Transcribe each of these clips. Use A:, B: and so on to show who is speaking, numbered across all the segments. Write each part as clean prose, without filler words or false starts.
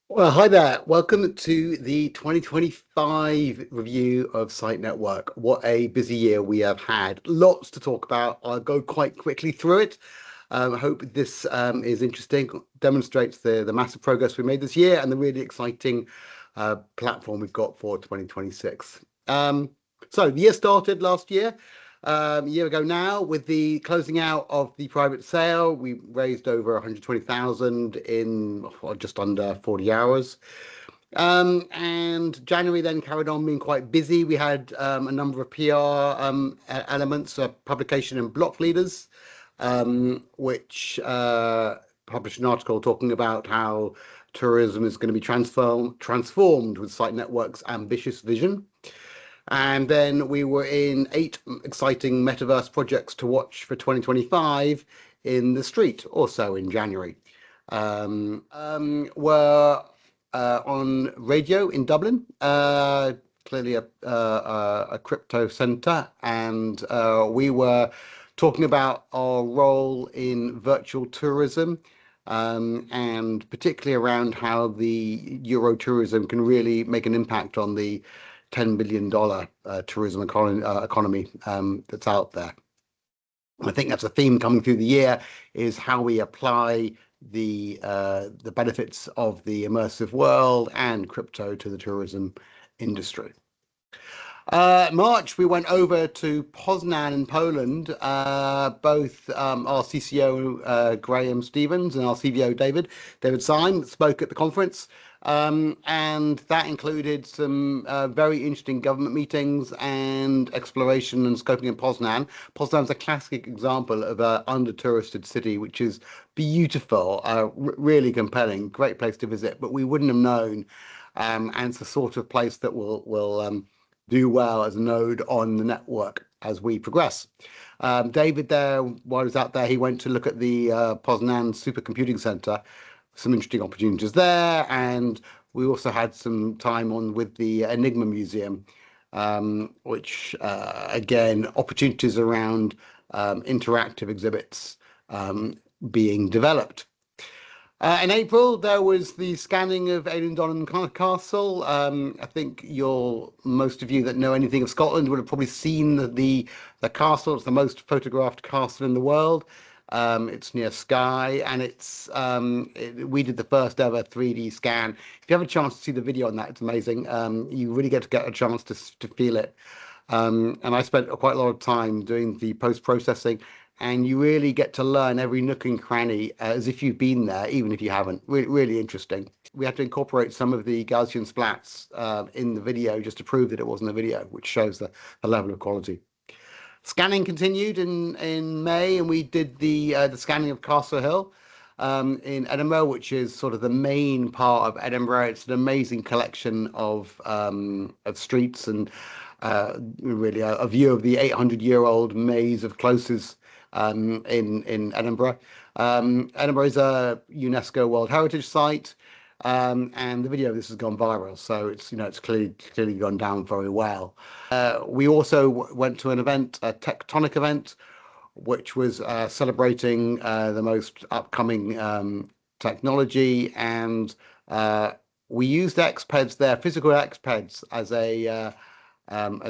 A: Well, hi there. Welcome to the 2025 review of SITEnetwork. What a busy year we have had. Lots to talk about. I'll go quite quickly through it. I hope this is interesting, demonstrates the massive progress we made this year and the really exciting platform we've got for 2026. So the year started last year, a year ago now, with the closing out of the private sale. We raised over 120,000 in just under 40 hours. And January then carried on being quite busy. We had a number of PR elements, publication and block leaders, which published an article talking about how tourism is going to be transformed with SITEnetwork's ambitious vision. And then we were in 8 exciting metaverse projects to watch for 2025 in the street, also in January. We're on radio in Dublin, clearly a crypto center, and we were talking about our role in virtual tourism. And particularly around how the Euro tourism can really make an impact on the $10 billion tourism economy that's out there. I think that's a theme coming through the year, is how we apply the benefits of the immersive world and crypto to the tourism industry. March, we went over to Poznan in Poland. Both our CCO Graham Stevens and our CVO David Syme spoke at the conference. And that included some very interesting government meetings and exploration and scoping in Poznan. Poznan's a classic example of an under-touristed city, which is beautiful, really compelling, great place to visit, but we wouldn't have known. And it's the sort of place that will do well as a node on the network as we progress. David there, while he was out there, he went to look at the Poznan Supercomputing Center, some interesting opportunities there, and we also had some time on with the Enigma Museum, which again, opportunities around interactive exhibits being developed. In April, there was the scanning of Eilean Castle. I think most of you that know anything of Scotland would have probably seen the castle. It's the most photographed castle in the world. It's near Skye, and we did the first ever 3D scan. If you have a chance to see the video on that, it's amazing. You really get a chance to feel it. And I spent quite a lot of time doing the post-processing, and you really get to learn every nook and cranny as if you've been there, even if you haven't. Really interesting. We had to incorporate some of the Gaussian splats in the video just to prove that it wasn't a video, which shows the level of quality. Scanning continued in May, and we did the scanning of Castle Hill in Edinburgh, which is sort of the main part of Edinburgh. It's an amazing collection of streets and really a view of the 800-year-old maze of closes in Edinburgh. Edinburgh is a UNESCO World Heritage site, and the video of this has gone viral, so it's clearly gone down very well. We also went to an event, a tectonic event, which was celebrating the most upcoming technology, and we used XPEDs there, physical XPEDs, as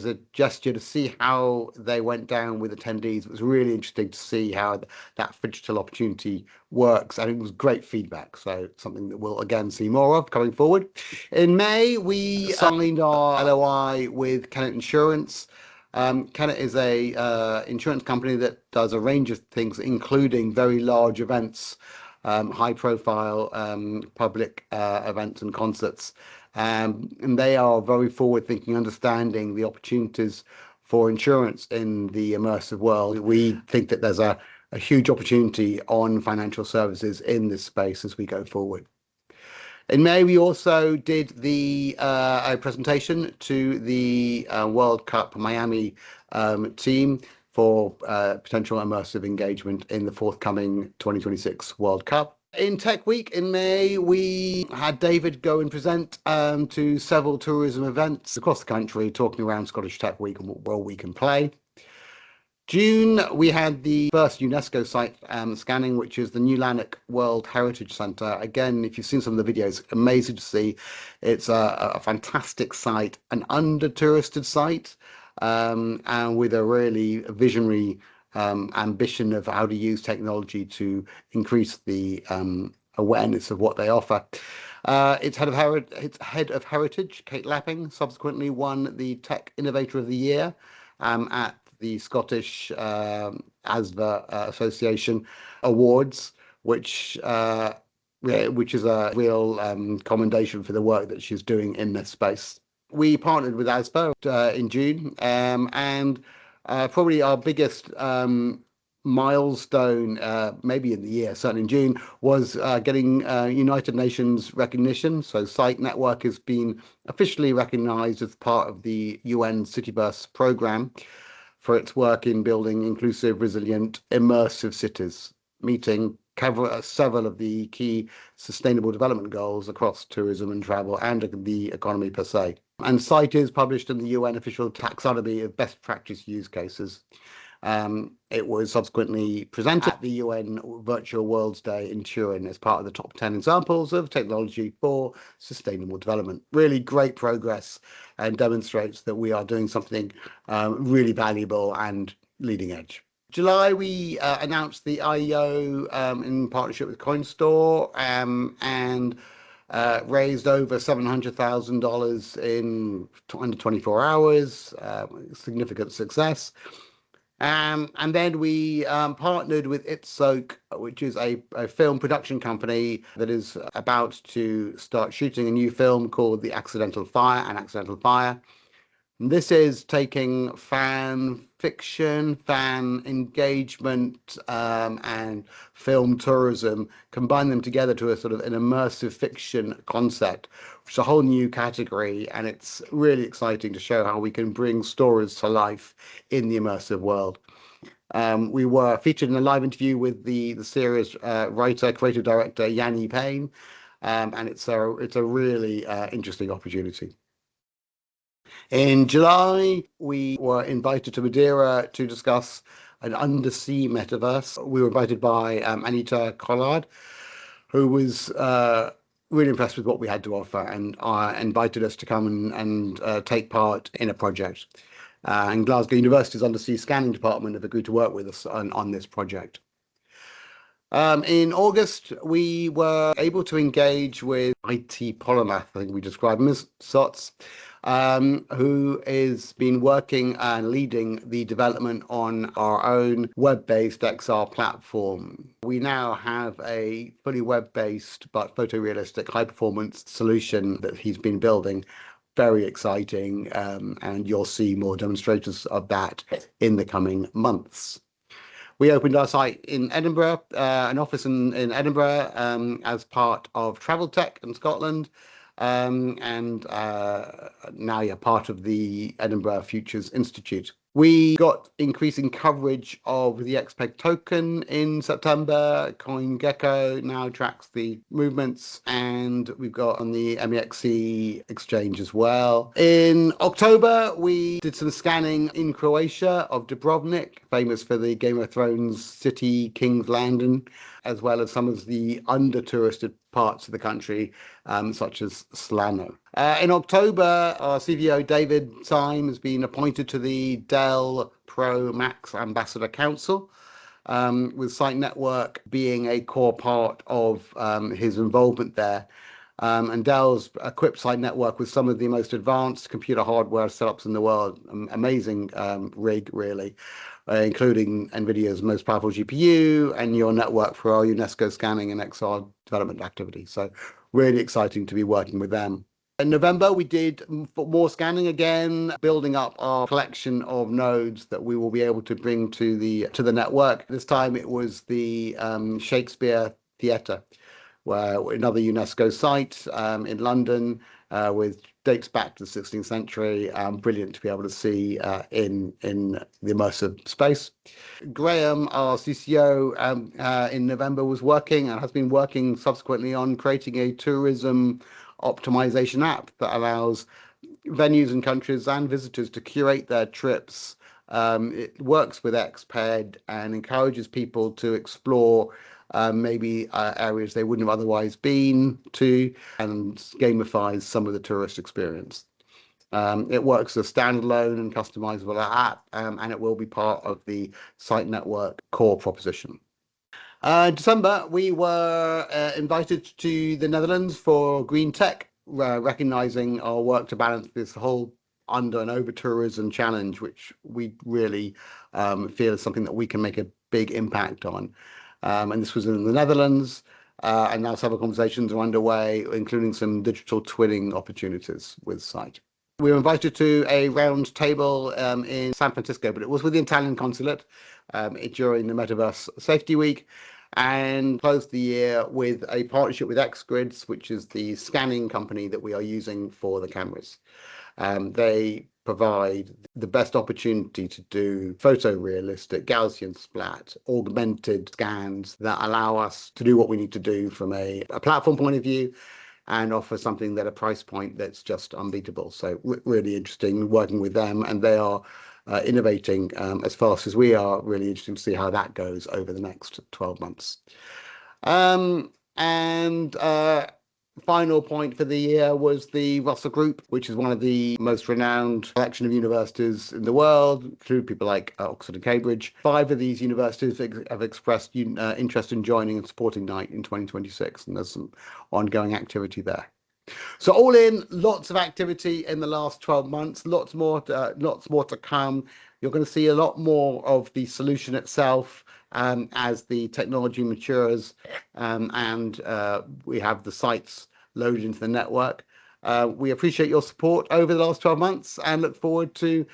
A: a gesture to see how they went down with attendees. It was really interesting to see how that digital opportunity works, and it was great feedback. So something that we'll again see more of coming forward. In May, we signed our LOI with Kennet Insurance. Kennet is a insurance company that does a range of things, including very large events, high-profile public events and concerts. And they are very forward-thinking, understanding the opportunities for insurance in the immersive world. We think that there's a huge opportunity on financial services in this space as we go forward. In May, we also did a presentation to the World Cup Miami team for potential immersive engagement in the forthcoming 2026 World Cup. In Tech Week in May, we had David go and present to several tourism events across the country, talking around Scottish Tech Week and what role we can play. June, we had the first UNESCO site scanning, which is the New Lanark World Heritage Centre. Again, if you've seen some of the videos, amazing to see. It's a fantastic site, an under-touristed site, and with a really visionary ambition of how to use technology to increase the awareness of what they offer. Its head of heritage, Kate Lapping, subsequently won the Tech Innovator of the Year at the Scottish ASVA Association Awards, which which is a real commendation for the work that she's doing in this space. We partnered with ASVA in June, and probably our biggest milestone, maybe in the year, certainly in June, was getting United Nations recognition. So SITEnetwork has been officially recognized as part of the UN Cityverse program for its work in building inclusive, resilient, immersive cities, meeting several of the key sustainable development goals across tourism and travel and the economy per se. And SITE is published in the UN official taxonomy of best practice use cases. It was subsequently presented at the UN Virtual Worlds Day in Turin as part of the top 10 examples of technology for sustainable development. Really great progress and demonstrates that we are doing something really valuable and leading edge. July, we announced the IEO in partnership with CoinStore and raised over $700,000 in under 24 hours, significant success. And then we partnered with Ipsoc, which is a film production company that is about to start shooting a new film called An Accidental Fire. And this is taking fan fiction, fan engagement, and film tourism, combine them together to a sort of an immersive fiction concept, which is a whole new category. And it's really exciting to show how we can bring stories to life in the immersive world. We were featured in a live interview with the series writer, creative director Yanni Payne, and it's a really interesting opportunity. In July, we were invited to Madeira to discuss an undersea metaverse. We were invited by Anita Collard, who was really impressed with what we had to offer and invited us to come and take part in a project. And Glasgow University's Undersea Scanning Department have agreed to work with us on this project. In August, we were able to engage with IT Polymath, I think we describe him as SOTS, who has been working and leading the development on our own web-based XR platform. We now have a fully web-based but photorealistic high-performance solution that he's been building. Very exciting, and you'll see more demonstrations of that in the coming months. We opened our site in Edinburgh, an office in Edinburgh, as part of Travel Tech in Scotland, and now you're part of the Edinburgh Futures Institute. We got increasing coverage of the XPEG token in September. CoinGecko now tracks the movements, and we've got on the MEXC exchange as well. In October, we did some scanning in Croatia of Dubrovnik, famous for the Game of Thrones city, King's Landing, as well as some of the under-touristed parts of the country, such as Slano. In October, our CVO David Syme has been appointed to the Dell Pro Max Ambassador Council, with SITEnetwork being a core part of his involvement there. And Dell's equipped SITEnetwork with some of the most advanced computer hardware setups in the world. Amazing rig, really, including NVIDIA's most powerful GPU and neural network for our UNESCO scanning and XR development activities. So really exciting to be working with them. In November, we did more scanning again, building up our collection of nodes that we will be able to bring to the network. This time it was the Shakespeare Theatre, where another UNESCO site in London with dates back to the 16th century. Brilliant to be able to see in the immersive space. Graham, our CCO, in November was working and has been working subsequently on creating a tourism optimization app that allows venues and countries and visitors to curate their trips It works with XPED and encourages people to explore maybe areas they wouldn't have otherwise been to, and gamifies some of the tourist experience. It works as a standalone and customizable app, and it will be part of the SITEnetwork core proposition. In December, we were invited to the Netherlands for Green Tech, recognizing our work to balance this whole under and over tourism challenge, which we really feel is something that we can make a big impact on. And this was in the Netherlands, and now several conversations are underway, including some digital twinning opportunities with Site. We were invited to a round table in San Francisco, but it was with the Italian consulate during the Metaverse Safety Week, and closed the year with a partnership with XGrids, which is the scanning company that we are using for the cameras. They provide the best opportunity to do photorealistic Gaussian splat, augmented scans that allow us to do what we need to do from a platform point of view, and offer something at a price point that's just unbeatable. So really interesting working with them, and they are innovating as fast as we are. Really interesting to see how that goes over the next 12 months. And final point for the year was the Russell Group, which is one of the most renowned collection of universities in the world, include people like Oxford and Cambridge. 5 of these universities have expressed interest in joining and supporting Knight in 2026, and there's some ongoing activity there. So all in, lots of activity in the last 12 months, lots more to come. You're going to see a lot more of the solution itself as the technology matures, and we have the sites loaded into the network. We appreciate your support over the last 12 months and look forward to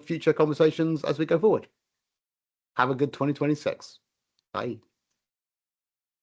A: future conversations as we go forward. Have a good 2026. Bye.